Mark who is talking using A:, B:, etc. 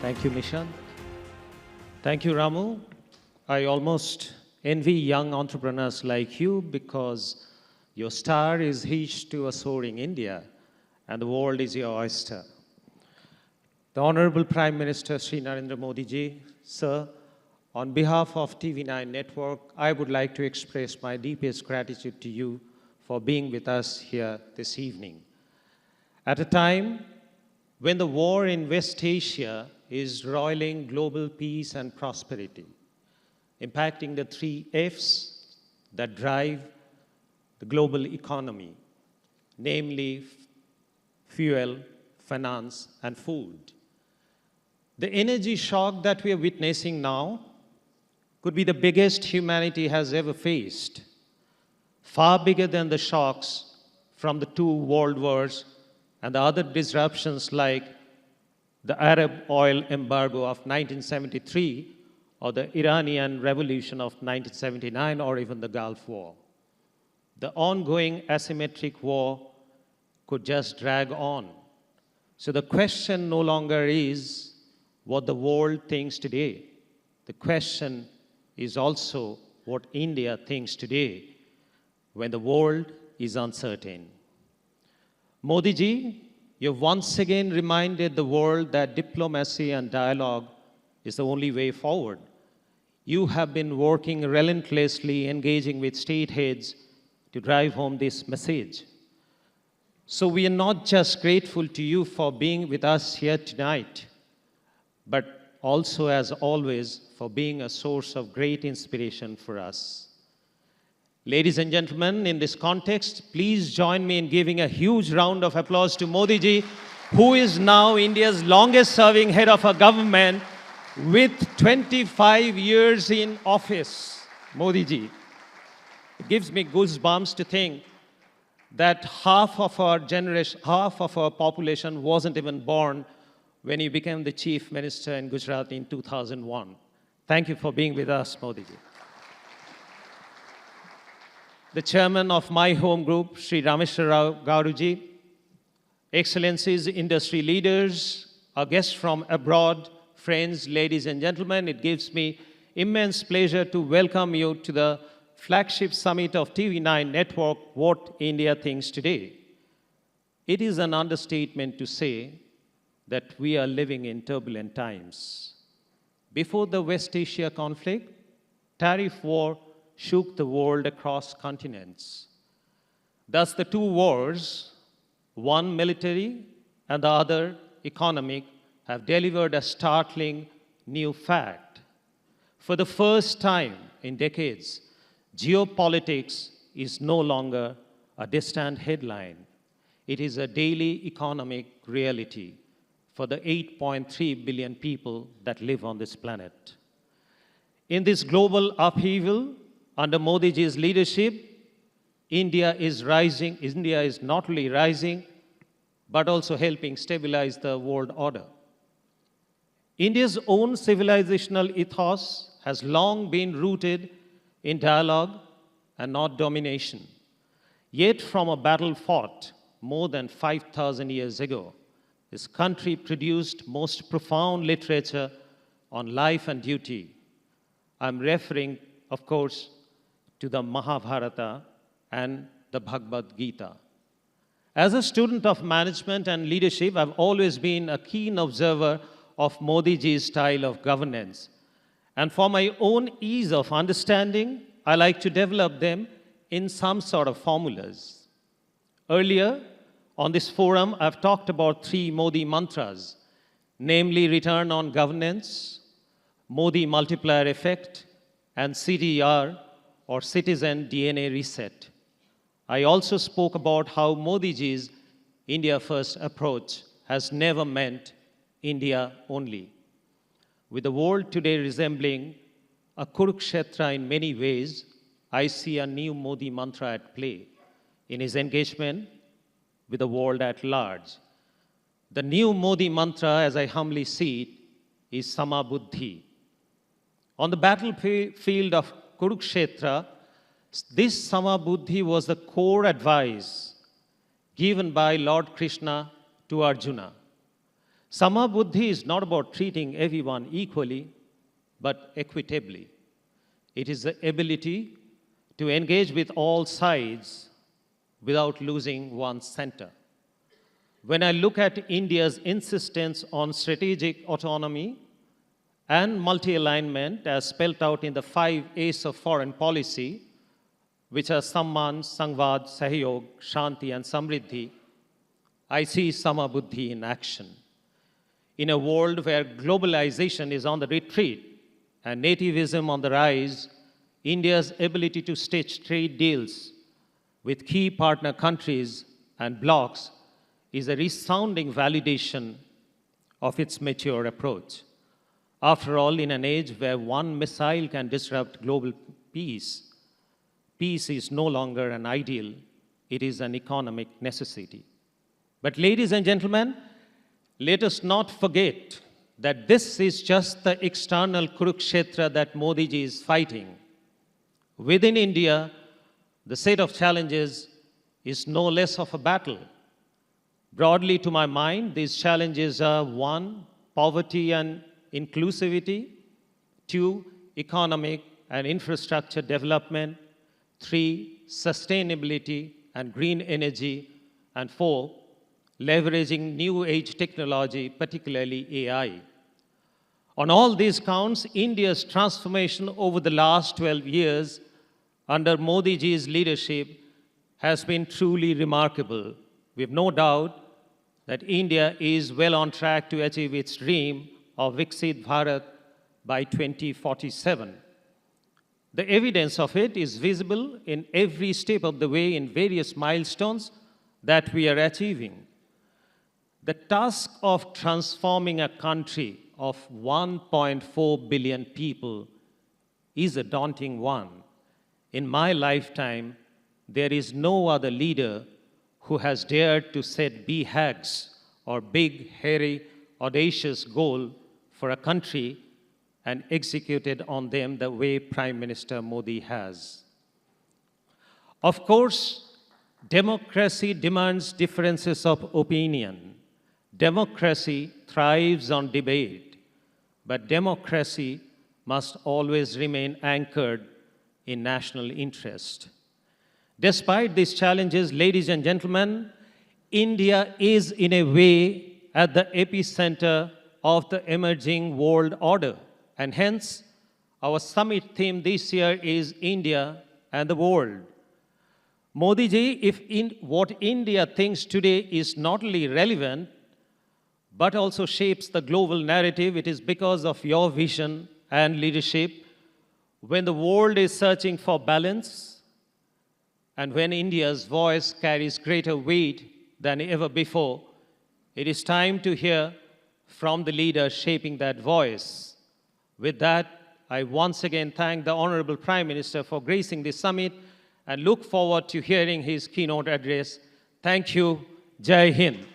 A: Thank you, Nishan. Thank you, Ramu. I almost envy young entrepreneurs like you because your star is hitched to a soaring India and the world is your oyster. The Honorable Prime Minister Sri Narendra Modi ji, sir, on behalf of TV9 Network, I would like to express my deepest gratitude to you for being with us here this evening. At a time when the war in West Asia is roiling global peace and prosperity, impacting the 3 F's that drive the global economy, namely fuel, finance, and food. The energy shock that we are witnessing now could be the biggest humanity has ever faced, far bigger than the shocks from the 2 world wars and the other disruptions like the Arab oil embargo of 1973 or the Iranian Revolution of 1979 or even the Gulf War. The ongoing asymmetric war could just drag on. So the question no longer is what the world thinks today. The question is also what India thinks today when the world is uncertain. Modi ji, you've once again reminded the world that diplomacy and dialogue is the only way forward. You have been working relentlessly, engaging with state heads to drive home this message. So we are not just grateful to you for being with us here tonight, but also, as always, for being a source of great inspiration for us. Ladies and gentlemen, in this context, please join me in giving a huge round of applause to Modi ji, who is now India's longest-serving head of a government with 25 years in office. Modi ji. It gives me goosebumps to think that half of our generation, half of our population wasn't even born when he became the chief minister in Gujarat in 2001. Thank you for being with us, Modi ji. The chairman of my home group, Sri Rameshwar Rao Garuji, excellencies, industry leaders, our guests from abroad, friends, ladies and gentlemen, it gives me immense pleasure to welcome you to the flagship summit of TV9 Network, What India Thinks Today. It is an understatement to say that we are living in turbulent times. Before the West Asia conflict, tariff war shook the world across continents. Thus, the 2 wars, one military and the other economic, have delivered a startling new fact. For the first time in decades, geopolitics is no longer a distant headline. It is a daily economic reality for the 8.3 billion people that live on this planet. In this global upheaval, under Modi ji's leadership, India is not only rising, but also helping stabilize the world order. India's own civilizational ethos has long been rooted in dialogue and not domination. Yet from a battle fought more than 5,000 years ago, this country produced most profound literature on life and duty. I'm referring, of course, to the Mahabharata and the Bhagavad Gita. As a student of management and leadership, I've always been a keen observer of Modi ji's style of governance. And for my own ease of understanding, I like to develop them in some sort of formulas. Earlier, on this forum, I've talked about 3 Modi mantras, namely return on governance, Modi multiplier effect, and CDR, or citizen DNA reset. I also spoke about how Modi ji's India First approach has never meant India only. With the world today resembling a Kurukshetra in many ways, I see a new Modi mantra at play in his engagement with the world at large. The new Modi mantra, as I humbly see it, is Sama Buddhi. On the battlefield of Kurukshetra, this Sama Buddhi was the core advice given by Lord Krishna to Arjuna. Sama Buddhi is not about treating everyone equally, but equitably. It is the ability to engage with all sides without losing one's center. When I look at India's insistence on strategic autonomy and multi-alignment as spelled out in the 5 A's of foreign policy, which are Samman, Sangvad, Sahyog, Shanti, and Samriddhi, I see Sama Buddhi in action. In a world where globalization is on the retreat and nativism on the rise, India's ability to stitch trade deals with key partner countries and blocs is a resounding validation of its mature approach. After all, in an age where one missile can disrupt global peace, peace is no longer an ideal, it is an economic necessity. But ladies and gentlemen, let us not forget that this is just the external Kurukshetra that Modi ji is fighting. Within India, the set of challenges is no less of a battle. Broadly to my mind, these challenges are 1, poverty and inclusivity, 2, economic and infrastructure development, 3, sustainability and green energy, and 4, leveraging new age technology, particularly AI. On all these counts, India's transformation over the last 12 years under Modi ji's leadership has been truly remarkable. We have no doubt that India is well on track to achieve its dream of Viksit Bharat by 2047. The evidence of it is visible in every step of the way in various milestones that we are achieving. The task of transforming a country of 1.4 billion people is a daunting one. In my lifetime, there is no other leader who has dared to set BHAGs or big, hairy, audacious goal for a country and executed on them the way Prime Minister Modi has. Of course, democracy demands differences of opinion. Democracy thrives on debate, but democracy must always remain anchored in national interest. Despite these challenges, ladies and gentlemen, India is in a way at the epicenter of the emerging world order. And hence, our summit theme this year is India and the world. Modi ji, if what India thinks today is not only relevant, but also shapes the global narrative, it is because of your vision and leadership. When the world is searching for balance, and when India's voice carries greater weight than ever before, it is time to hear from the leader shaping that voice. With that, I once again thank the Honorable Prime Minister for gracing this summit and look forward to hearing his keynote address. Thank you. Jai Hind.